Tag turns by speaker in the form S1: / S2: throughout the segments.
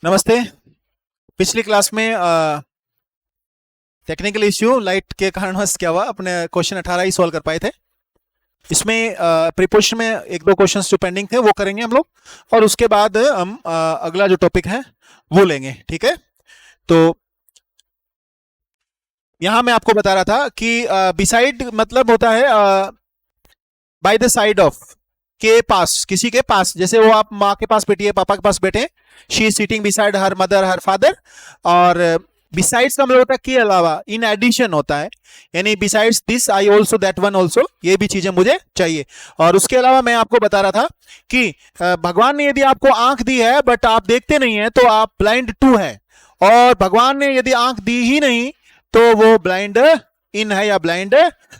S1: नमस्ते। पिछली क्लास में टेक्निकल इश्यू लाइट के कारणवश क्या हुआ, अपने क्वेश्चन 18 ही सॉल्व कर पाए थे। इसमें प्रीपोजिशन में एक दो क्वेश्चंस जो पेंडिंग थे वो करेंगे हम लोग, और उसके बाद हम अगला जो टॉपिक है वो लेंगे। ठीक है, तो यहां मैं आपको बता रहा था कि बिसाइड मतलब होता है बाय द साइड ऑफ, के पास, किसी के पास। जैसे वो आप माँ के पास बैठी है, पापा के पास बैठे, she is sitting beside her mother her father. और बिसाइड्स का मतलब होता है के अलावा, इन एडिशन होता है, यानी besides this I also that one also, ये भी चीजें मुझे चाहिए। और उसके अलावा मैं आपको बता रहा था कि भगवान ने यदि आपको आंख दी है बट आप देखते नहीं है तो आप ब्लाइंड टू है, और भगवान ने यदि आंख दी ही नहीं तो वो ब्लाइंड इन है या ब्लाइंड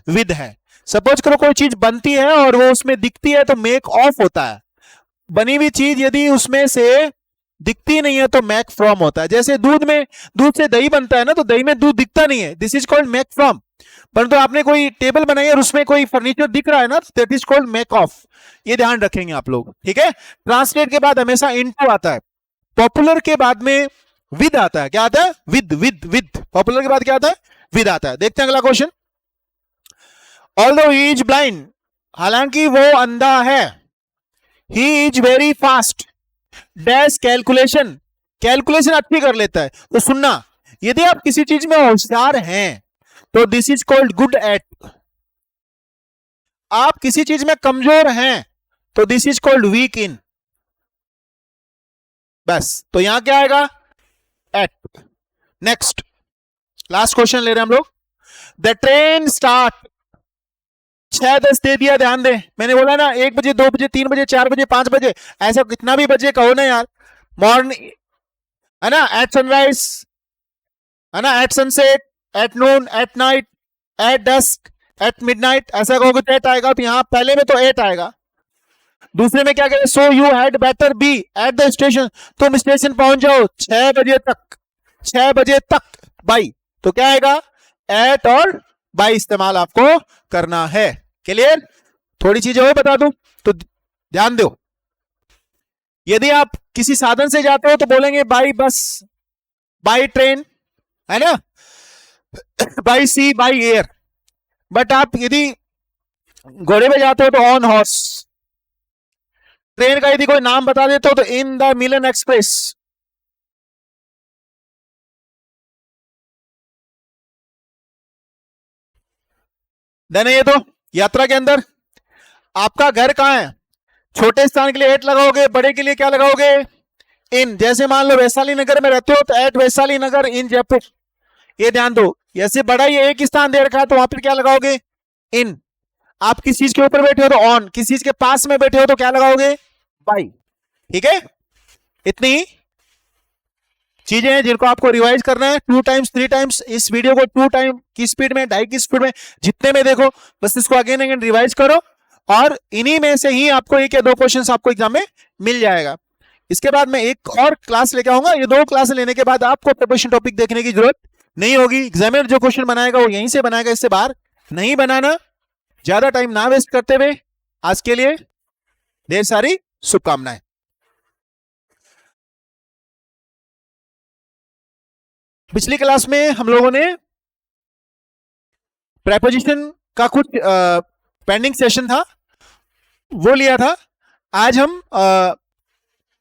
S1: विद है। सपोज करो कोई चीज बनती है और वो उसमें दिखती है तो मेक ऑफ होता है। बनी हुई चीज यदि उसमें से दिखती नहीं है तो मेक फ्रॉम होता है। जैसे दूध में, दूध से दही बनता है ना, तो दही में दूध दिखता नहीं है, this is called make from. परंतु आपने कोई टेबल बनाई और उसमें कोई फर्नीचर दिख रहा है ना, that is called make of. ये ध्यान रखेंगे आप लोग। ठीक है, ट्रांसलेट के बाद हमेशा इनटू आता है, पॉपुलर के बाद में विद आता है। क्या आता है? With with with. पॉपुलर के बाद क्या आता है? विद आता है। देखते हैं अगला question. Although he is blind, हालांकि वो अंधा है, he is very fast, dash calculation, calculation अच्छी कर लेता है। तो सुनना, यदि आप किसी चीज में होशियार हैं तो this is called good at. आप किसी चीज में कमजोर हैं तो दिस इज कॉल्ड वीक इन। बस, तो यहां क्या आएगा? एट। नेक्स्ट, लास्ट क्वेश्चन ले रहे हैं हम लोग। द ट्रेन स्टार्ट, 6:10 दे दिया, ध्यान दे। मैंने बोला ना 1 बजे 2 बजे 3 बजे 4 बजे 5 बजे, ऐसा कितना भी बजे कहो ना यार। मॉर्निंग है ना, एट सनराइज है ना, at sunset, at noon, at night, at dusk, at midnight, ऐसा कहोगे तो 8 आएगा। तो यहां पहले में तो 8 आएगा। दूसरे में क्या कहें? So you had better be at the station, तुम स्टेशन पहुंच जाओ 6 बजे तक, 6 बजे तक बाई। तो क्या आएगा? एट और बाई इस्तेमाल आपको करना है। क्लियर? थोड़ी चीजें और बता दूं तो ध्यान दो। यदि आप किसी साधन से जाते हो तो बोलेंगे बाई बस, बाई ट्रेन, है ना, by sea, by air. But आप यदि घोड़े पे जाते हो तो ऑन हॉर्स। ट्रेन का यदि कोई नाम बता देते हो तो in the Milan express. Then ये तो यात्रा के अंदर आपका घर कहां है? छोटे स्थान के लिए एट लगाओगे, बड़े के लिए क्या लगाओगे? इन। जैसे मान लो वैशाली नगर में रहते हो तो एट वैशाली नगर इन जयपुर। ये ध्यान दो, जैसे बड़ा ही एक स्थान दे रखा है तो वहां पर क्या लगाओगे? इन। आप किस चीज के ऊपर बैठे हो तो ऑन, किस चीज के पास में बैठे हो तो क्या लगाओगे? बाई। ठीक है, इतनी चीजें हैं जिनको आपको रिवाइज करना है 2 टाइम्स 3 टाइम्स। इस वीडियो को 2 टाइम की स्पीड में, 2.5 की स्पीड में, जितने में देखो, बस इसको अगेन अगेन रिवाइज करो, और इन्हीं में से ही आपको 1 या 2 क्वेश्चन आपको एग्जाम में मिल जाएगा। इसके बाद मैं एक और क्लास लेके आऊंगा। ये 2 क्लास लेने के बाद आपको प्रिपरेशन टॉपिक देखने की जरूरत नहीं होगी। एग्जामिनर जो क्वेश्चन बनाएगा वो यहीं से बनाएगा, इससे बाहर नहीं बनाना। ज्यादा टाइम ना वेस्ट करते हुए आज के लिए ढेर सारी शुभकामनाएं। पिछली क्लास में हम लोगों ने प्रेपोजिशन का कुछ पेंडिंग सेशन था वो लिया था। आज हम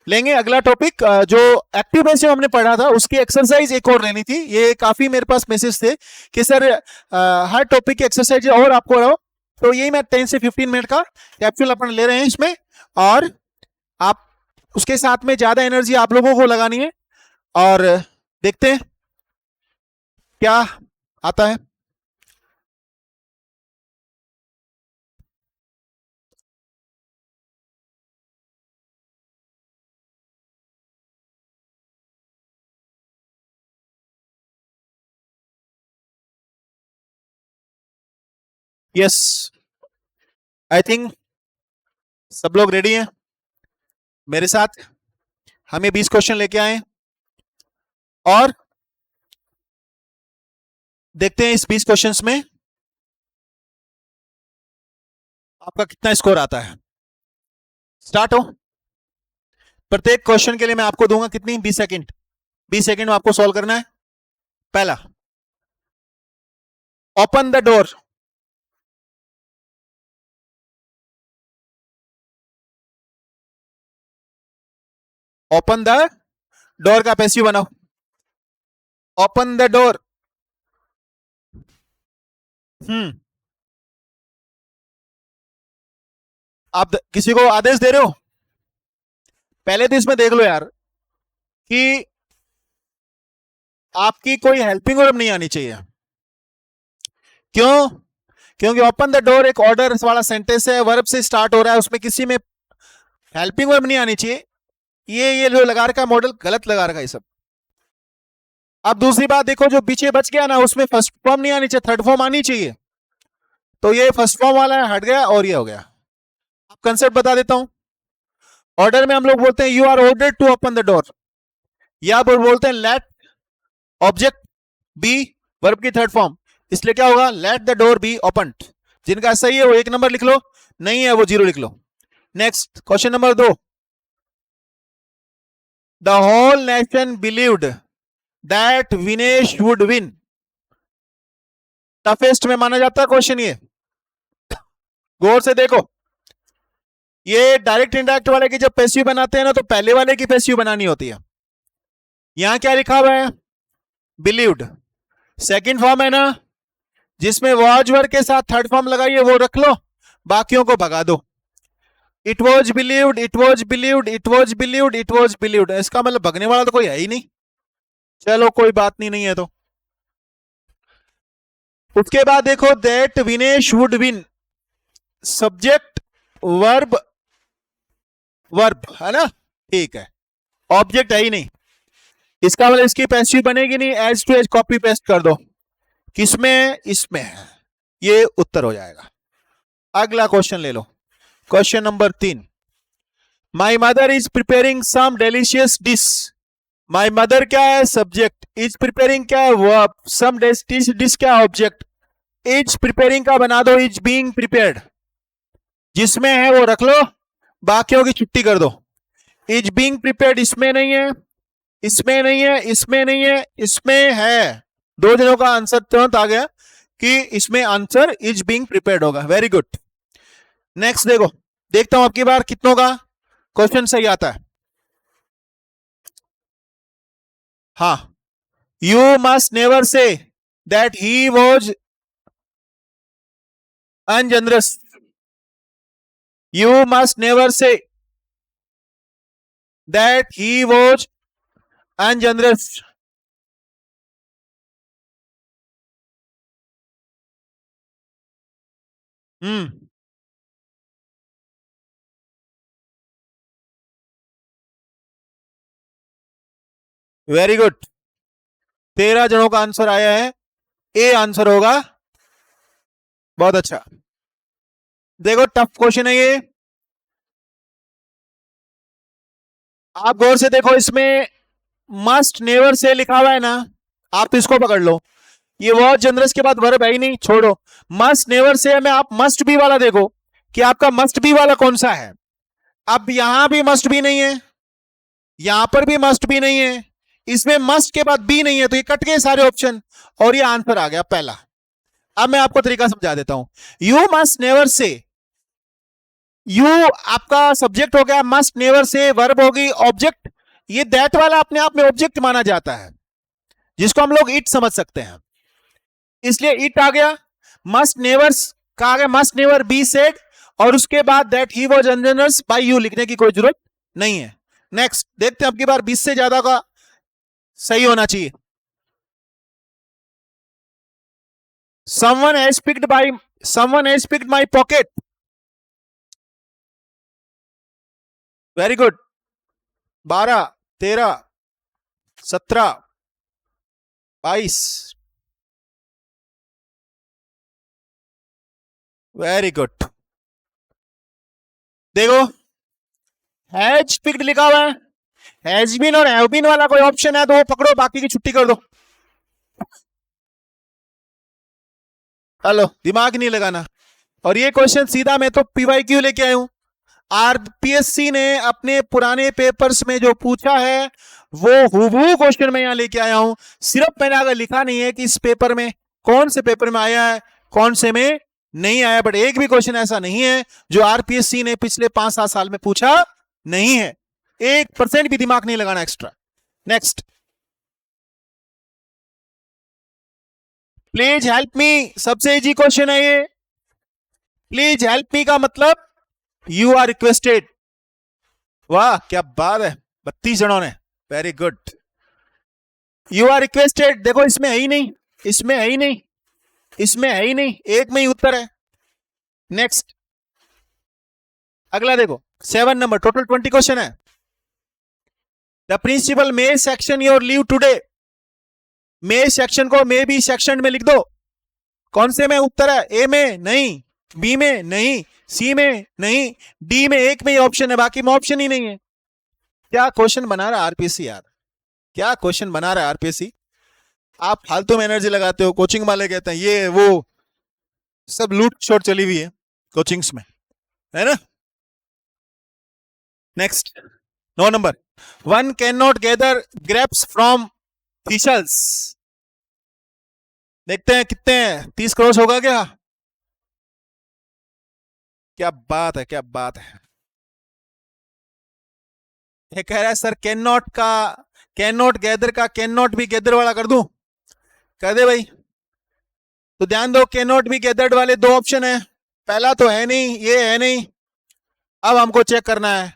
S1: लेंगे अगला टॉपिक, जो एक्टिव वॉइस हमने पढ़ा था उसकी एक्सरसाइज एक और लेनी थी। ये काफी मेरे पास मैसेज थे कि सर हर टॉपिक की एक्सरसाइज और आपको रहो, तो यही मैं 10 से 15 मिनट का कैप्सूल अपन ले रहे हैं इसमें, और आप उसके साथ में ज्यादा एनर्जी आप लोगों को लगानी है, और देखते हैं क्या आता है। यस, आई थिंक सब लोग रेडी हैं मेरे साथ। हम ये 20 क्वेश्चन लेके आए और देखते हैं इस 20 क्वेश्चंस में आपका कितना स्कोर आता है। स्टार्ट हो। प्रत्येक क्वेश्चन के लिए मैं आपको दूंगा कितनी 20 सेकंड। 20 सेकंड में आपको सॉल्व करना है। पहला, open the door. Open the door का पैसिव बनाओ। Open the door. आप किसी को आदेश दे रहे हो? पहले तो इसमें देख लो यार कि आपकी कोई हेल्पिंग वर्ब नहीं आनी चाहिए। क्यों? क्योंकि ओपन द डोर एक ऑर्डर वाला सेंटेंस है, वर्ब से स्टार्ट हो रहा है, उसमें किसी में हेल्पिंग वर्ब नहीं आनी चाहिए। ये जो लगा रखा मॉडल गलत लगा रखा है सब। अब दूसरी बात देखो, जो पीछे बच गया ना उसमें फर्स्ट फॉर्म नहीं आनी चाहिए, थर्ड फॉर्म आनी चाहिए। तो ये फर्स्ट फॉर्म वाला हट गया और ये हो गया। अब कंसेप्ट बता देता हूं। ऑर्डर में हम लोग बोलते हैं you are ordered to open the door, या बोलते हैं लेट ऑब्जेक्ट बी वर्ब की थर्ड फॉर्म, इसलिए क्या होगा, let the door be opened. जिनका सही है वो 1 नंबर लिख लो, नहीं है वो 0 लिख लो। Next question number 2, the whole nation believed that Vinesh would win. Toughest में माना जाता है क्वेश्चन ये, गौर से देखो। ये डायरेक्ट इंडायरेक्ट वाले की जब पैसिव बनाते हैं ना तो पहले वाले की पैसिव बनानी होती है। यहां क्या लिखा हुआ है, बिलीव्ड, सेकंड फॉर्म है ना, जिसमें वॉज वर्ब के साथ थर्ड फॉर्म लगाइए वो रख लो, बाकियों को भगा दो। It was believed, it was believed, it was believed, it was believed, इसका मतलब भगने वाला तो कोई है ही नहीं। चलो कोई बात नहीं है तो। उसके बाद देखो that Vinesh would win, subject verb verb है ना, ठीक है, ऑब्जेक्ट है ही नहीं, इसका मतलब इसकी पैसिव बनेगी नहीं, as to as copy paste कर दो। किसमें? इसमें है, ये उत्तर हो जाएगा। अगला क्वेश्चन ले लो, question number 3, my mother is preparing some delicious dish. My mother क्या है, सब्जेक्ट, इज प्रिपेयरिंग क्या है, वर्ब, सम डिश क्या है, ऑब्जेक्ट। इज प्रिपेयरिंग का बना दो इज बीइंग प्रिपेयर्ड, जिसमें है वो रख लो, बाकियों की छुट्टी कर दो। इज बीइंग प्रिपेयर्ड इसमें नहीं है, इसमें नहीं है, इसमें नहीं है, इसमें है। 2 जनों का आंसर तुरंत आ गया कि इसमें आंसर इज बीइंग प्रिपेयर्ड होगा। Very good. नेक्स्ट देखो, देखता हूं आपकी बार कितनों का क्वेश्चन सही आता है। हाँ, you must never say that he was ungenerous. You must never say that he was ungenerous. Very good, 13 जनों का आंसर आया है, ए आंसर होगा। बहुत अच्छा। देखो टफ क्वेश्चन है ये, आप गौर से देखो, इसमें मस्ट नेवर से लिखा हुआ है ना, आप तो इसको पकड़ लो, ये वॉज जनरस के बाद वर्ब है ही नहीं, छोड़ो। मस्ट नेवर से में आप मस्ट बी वाला देखो कि आपका मस्ट बी वाला कौन सा है। अब यहां भी मस्ट बी नहीं है, यहां पर भी मस्ट बी नहीं है, इसमें मस्ट के बाद बी नहीं है, तो ये कट गए सारे ऑप्शन और ये आंसर आ गया पहला। अब मैं आपको तरीका समझा देता हूं। यू मस्ट नेवर से, यू आपका सब्जेक्ट हो गया, मस्ट नेवर से वर्ब होगी, ऑब्जेक्ट, ये दैट वाला अपने आप में ऑब्जेक्ट माना जाता है, जिसको हम लोग इट समझ सकते हैं, इसलिए इट आ गया। मस्ट नेवर का आ गया, मस्ट नेवर बी सेड, और उसके बाद that he was ungenerous by you लिखने की कोई जरूरत नहीं है। नेक्स्ट देखते हैं, अब की बार 20 से ज्यादा का सही होना चाहिए। someone has picked my pocket। Very good, 12, 13, 17, 22, very good. देखो हैज पिक्ड लिखा हुआ है, हैज बीन और हैव बीन वाला कोई ऑप्शन है तो वो पकड़ो, बाकी की छुट्टी कर दो। हेलो, दिमाग नहीं लगाना। और ये क्वेश्चन सीधा मैं तो पीवाईक्यू लेके आया हूं, आरपीएससी ने अपने पुराने पेपर्स में जो पूछा है वो हूबहू क्वेश्चन मैं यहां लेके आया हूं। सिर्फ मैंने अगर लिखा नहीं है कि इस पेपर में कौन से पेपर में आया है कौन से में नहीं आया, बट एक भी क्वेश्चन ऐसा नहीं है जो आरपीएससी ने पिछले 5-7 साल में पूछा नहीं है। 1% भी दिमाग नहीं लगाना extra. Next, please help me, सबसे इजी क्वेश्चन है ये। प्लीज हेल्प मी का मतलब यू आर रिक्वेस्टेड। वाह क्या बात है, 32 जनों ने, very good. You are requested, देखो इसमें है ही नहीं, इसमें है ही नहीं, इसमें है ही नहीं, एक में ही उत्तर है। नेक्स्ट, अगला देखो 7 नंबर, टोटल 20 क्वेश्चन है। The principal may sanction your leave today. May sanction को मे बी सेक्शन में लिख दो। कौन से में उत्तर है? ए में नहीं, बी में नहीं, सी में नहीं, डी में एक में ही ऑप्शन है, बाकी में ऑप्शन ही नहीं है। क्या क्वेश्चन बना रहा है आरपीएससी यार, क्या क्वेश्चन बना रहा है आरपीएससी। आप फालतू में एनर्जी लगाते हो, कोचिंग वाले कहते हैं ये वो सब लूट शॉट चली हुई है कोचिंग्स में, है ना। Next 9 number, one can not gather grapes from thistles. देखते हैं कितने हैं, 30 क्रॉस होगा क्या? क्या बात है, क्या बात है। ये कह रहा है सर कैन नॉट का, कैन नॉट गैदर का कैन नॉट भी गैदर वाला कर दूं, कर दे भाई। तो ध्यान दो, कैन नॉट भी गैदर्ड वाले 2 ऑप्शन है, पहला तो है नहीं, ये है नहीं। अब हमको चेक करना है,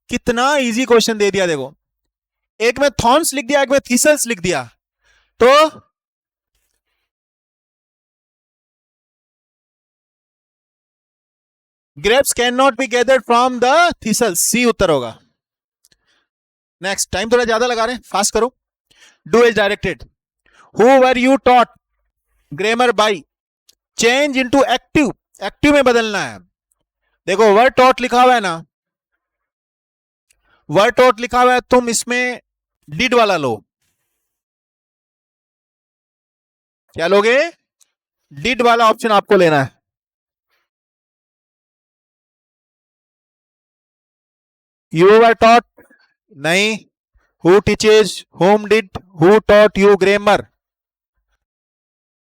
S1: कितना इजी क्वेश्चन दे दिया देखो। एक में थॉर्न्स लिख दिया, एक में थीसल्स लिख दिया, तो grapes can not be gathered from the thistles, c उत्तर होगा। नेक्स्ट, टाइम थोड़ा ज्यादा लगा रहे हैं, फास्ट करो। Do as directed. Who were you taught grammar by, change into active, active में बदलना है। देखो वर टॉट लिखा हुआ है ना, वर टॉट लिखा हुआ है, तुम इसमें डिड वाला लो। क्या लोगे? डिड वाला ऑप्शन आपको लेना है। यू वर टॉट नहीं, who teaches, home did, who taught you grammar.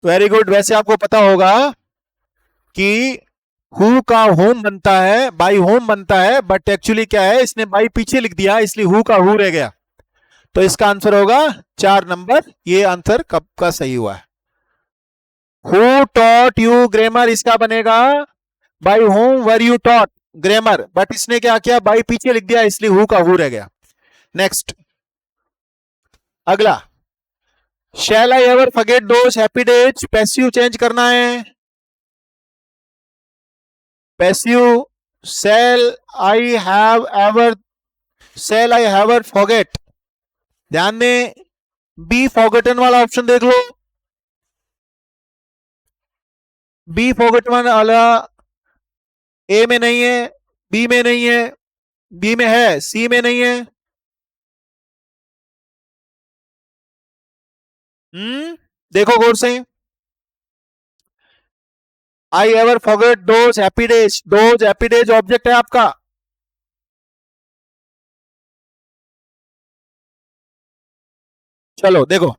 S1: Very good. वैसे आपको पता होगा कि हु का होम बनता है, बाई होम बनता है, बट एक्चुअली क्या है, इसने बाई पीछे लिख दिया, इसलिए हु का हु रह गया। तो इसका आंसर होगा 4 नंबर। ये आंसर कब का सही हुआ है? हु टॉट यू ग्रामर, इसका बनेगा by home were you taught grammar, but इसने क्या किया, बाई पीछे लिख दिया, इसलिए हु का हु रह गया। नेक्स्ट, अगला, shall I ever forget those happy days, passive change करना है। Passive, shall I have ever, shall I have ever forget. ध्यान दें, बी फॉरगेटन वाला ऑप्शन देख लो, बी फॉरगेटन वाला ए में नहीं है, बी में नहीं है, बी में है, सी में नहीं है। देखो गौर से, आई ever forget those happy days, those happy days object है आपका। चलो देखो,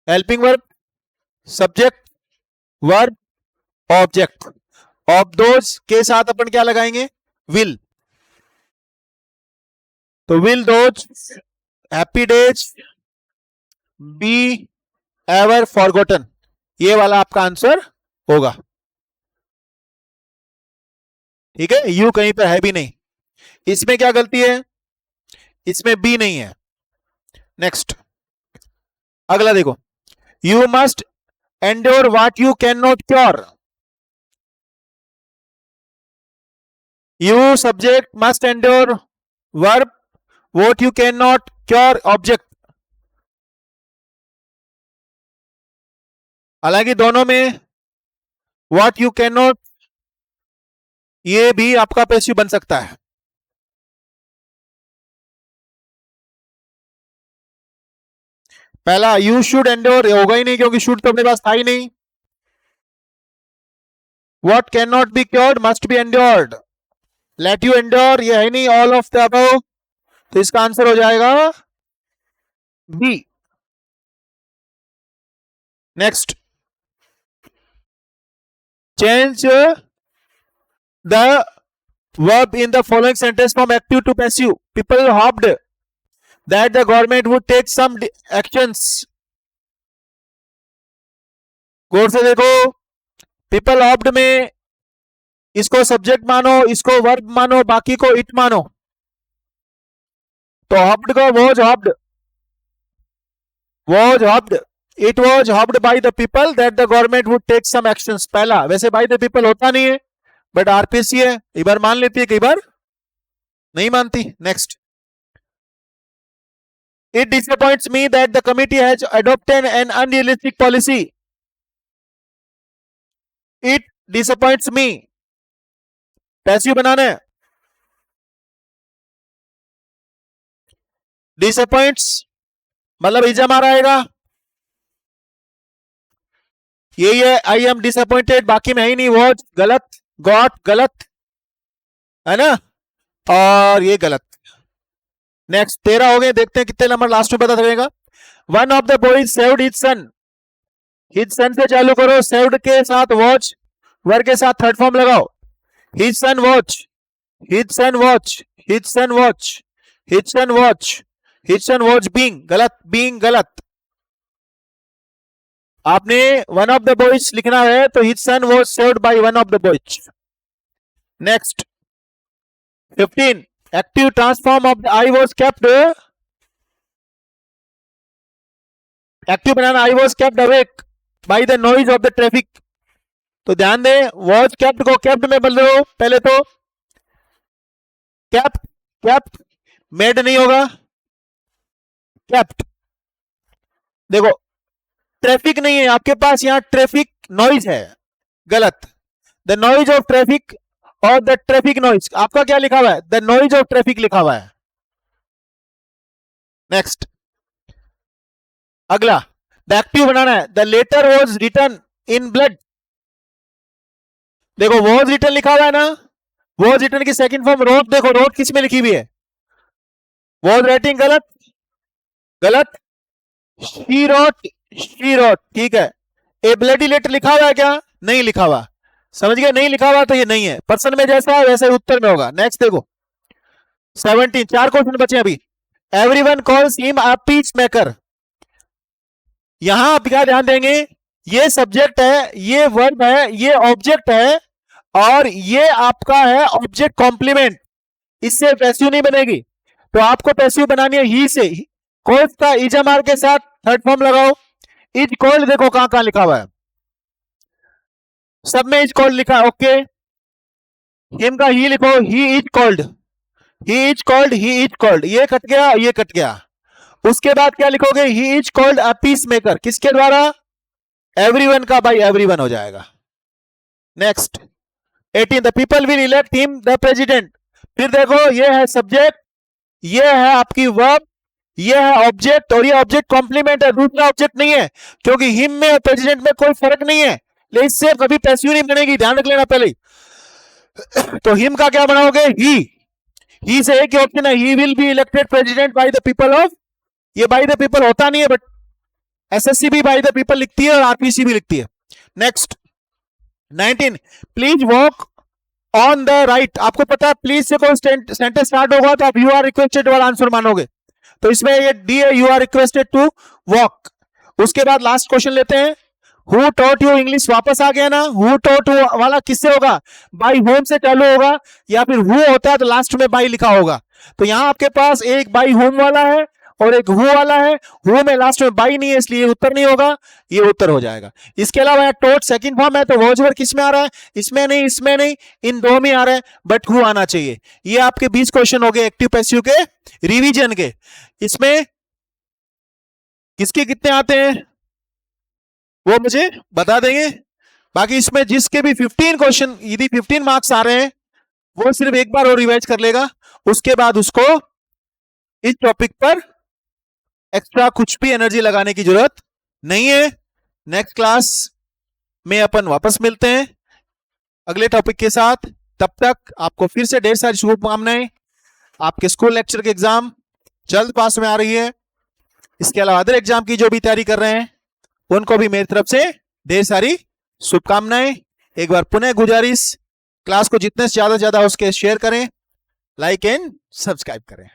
S1: helping verb, subject, verb, object. Of those के साथ अपन क्या लगाएंगे? विल। तो will those happy days be ever forgotten, ये वाला आपका आंसर होगा। ठीक है, यू कहीं पर है भी नहीं। इसमें क्या गलती है? इसमें बी नहीं है। नेक्स्ट, अगला देखो, you must endure what you can not cure. You subject, must endure verb, what you can not cure object. हालांकि दोनों में व्हाट यू कैन नॉट, ये भी आपका पैसिव बन सकता है। पहला यू शुड एंड्योर होगा ही नहीं, क्योंकि शुड तो अपने पास था ही नहीं। What can not be cured must be endured. Let you endure, ये है नहीं ऑल ऑफ द अबव, तो इसका आंसर हो जाएगा B. Next, change the verb in the following sentence from active to passive. People hoped that the government would take some actions. गौर से देखो, people hoped में इसको सब्जेक्ट मानो, इसको वर्ब मानो, बाकी को इट मानो। तो hoped को was hoped, it was hoped by the people that the government would take some actions। पहला वैसे by the people होता नहीं है, बट आरपीसी है, कई बार मान लेती है, कई बार नहीं मानती। Next, it disappoints me that the committee has adopted an unrealistic policy. It disappoints me, passive बनाना है। डिसअपॉइंट्स मतलब इजम आ रहेगा, यही है, आई एम डिसअपॉइंटेड, बाकी में ही नहीं, वो गलत, गॉट गलत है ना, और ये गलत। नेक्स्ट 13 हो गए, देखते हैं कितने नंबर लास्ट में पता चलेगा। One of the boys saved his son, his son से चालू करो, सेव्ड के साथ वॉच, वर्ब के साथ थर्ड फॉर्म लगाओ। His son watch, his son watch, his son watch, his son watch, his son watch being, गलत, बीइंग गलत। आपने वन ऑफ द बॉयज लिखना है, तो his son was saved by one of the boys. Next 15, active transform of the I was kept, active banana, I was kept awake by the noise of the traffic. तो ध्यान दे, was kept को kept में बदलो, पहले तो kept, kept made नहीं होगा, kept. देखो ट्रैफिक नहीं है आपके पास, यहां ट्रैफिक नॉइज है, गलत। द नॉइज ऑफ ट्रैफिक और द ट्रैफिक नॉइज, आपका क्या लिखा हुआ है, द नॉइज ऑफ ट्रैफिक लिखा हुआ है। नेक्स्ट, अगला, द एक्टिव बनाना है, the letter was written in blood. देखो वॉज रिटन लिखा हुआ है ना, वॉज रिटन की सेकंड फॉर्म रोट, देखो रोट किस में लिखी हुई है, वॉज राइटिंग, गलत, गलत, शी रोट, शी रोट, ठीक है। ए ब्लडी लेटर लिखा हुआ है क्या, नहीं लिखा हुआ, समझ गए, नहीं लिखा हुआ तो ये नहीं है, पर्सन में जैसा है वैसे उत्तर में होगा। नेक्स्ट देखो 17, 4 क्वेश्चन बचे अभी। Everyone calls him a peace maker, यहां आप क्या ध्यान देंगे, ये सब्जेक्ट है, ये वर्ब है, ये ऑब्जेक्ट है, और ये आपका है ऑब्जेक्ट कॉम्प्लीमेंट, इससे पैसिव नहीं बनेगी, तो आपको पैसिव बनानी है ही से। कॉल्स का इजमार के साथ थर्ड फॉर्म लगाओ। इज कॉल्ड देखो कहां कहां लिखा हुआ है, सब में इज कॉल्ड लिखा है, ओके। हिम का ही लिखो, he is called, he is called, he is called, ये कट गया, ये कट गया। उसके बाद क्या लिखोगे, he is called a peace maker, किसके द्वारा, एवरीवन का बाय एवरीवन हो जाएगा। Next 18, the people will elect him the president. फिर देखो ये है सब्जेक्ट, ये है आपकी वर्ब, ये है ऑब्जेक्ट, और ये ऑब्जेक्ट कॉम्प्लीमेंट है, दूसरा ऑब्जेक्ट नहीं है, क्योंकि हिम में और प्रेसिडेंट में कोई फर्क नहीं है, लेकिन इससे कभी पैसिव नहीं बनेगी, ध्यान रख लेना पहले ही। तो हिम का क्या बनाओगे, ही से एक ऑप्शन है, he will be elected president by the people of, ये बाय द पीपल होता नहीं है, बट एसएससी भी बाय द पीपल लिखती है और आरपीसी भी लिखती है। Next 19, please walk on the right. आपको पता है प्लीज से कोई सेंटेंस स्टार्ट होगा तो आप यू आर रिक्वेस्टेड वाला आंसर मानोगे, तो इसमें ये डी है, you are requested to walk. उसके बाद लास्ट क्वेश्चन लेते हैं, हु टॉट यू इंग्लिश, वापस आ गया ना, हु टॉट वाला किससे होगा, बाई होम से चालू होगा, या फिर हु होता है तो लास्ट में बाई लिखा होगा। तो यहां आपके पास एक बाई होम वाला है और एक हु वाला है, हु में लास्ट में बाई नहीं है, इसलिए उत्तर नहीं होगा, ये उत्तर हो जाएगा। इसके अलावा टॉट सेकंड फॉर्म है, तो वॉज वर्ब किस में आ रहा है, इसमें नहीं, इसमें नहीं, इन दो में आ रहा है, बट हु आना चाहिए। ये आपके 20 क्वेश्चन हो गए एक्टिव पैसिव के रिवीजन के। इसमें किसके कितने आते हैं वो मुझे बता देंगे, बाकी इसमें जिसके भी 15 क्वेश्चन, यदि 15 मार्क्स आ रहे हैं, वो सिर्फ एक बार और रिवाइज कर लेगा, उसके बाद उसको इस टॉपिक पर एक्स्ट्रा कुछ भी एनर्जी लगाने की जरूरत नहीं है। नेक्स्ट क्लास में अपन वापस मिलते हैं अगले टॉपिक के साथ। तब तक आपको फिर से ढेर सारी शुभकामनाएं। आपके स्कूल लेक्चर के एग्जाम जल्द पास में आ रही है। इसके अलावा अदर एग्जाम की जो भी तैयारी कर रहे हैं उनको भी मेरी तरफ से ढेर सारी शुभकामनाएं। एक बार पुनः गुजारिश, क्लास को जितने से ज्यादा हो सके शेयर करें, लाइक एंड सब्सक्राइब करें।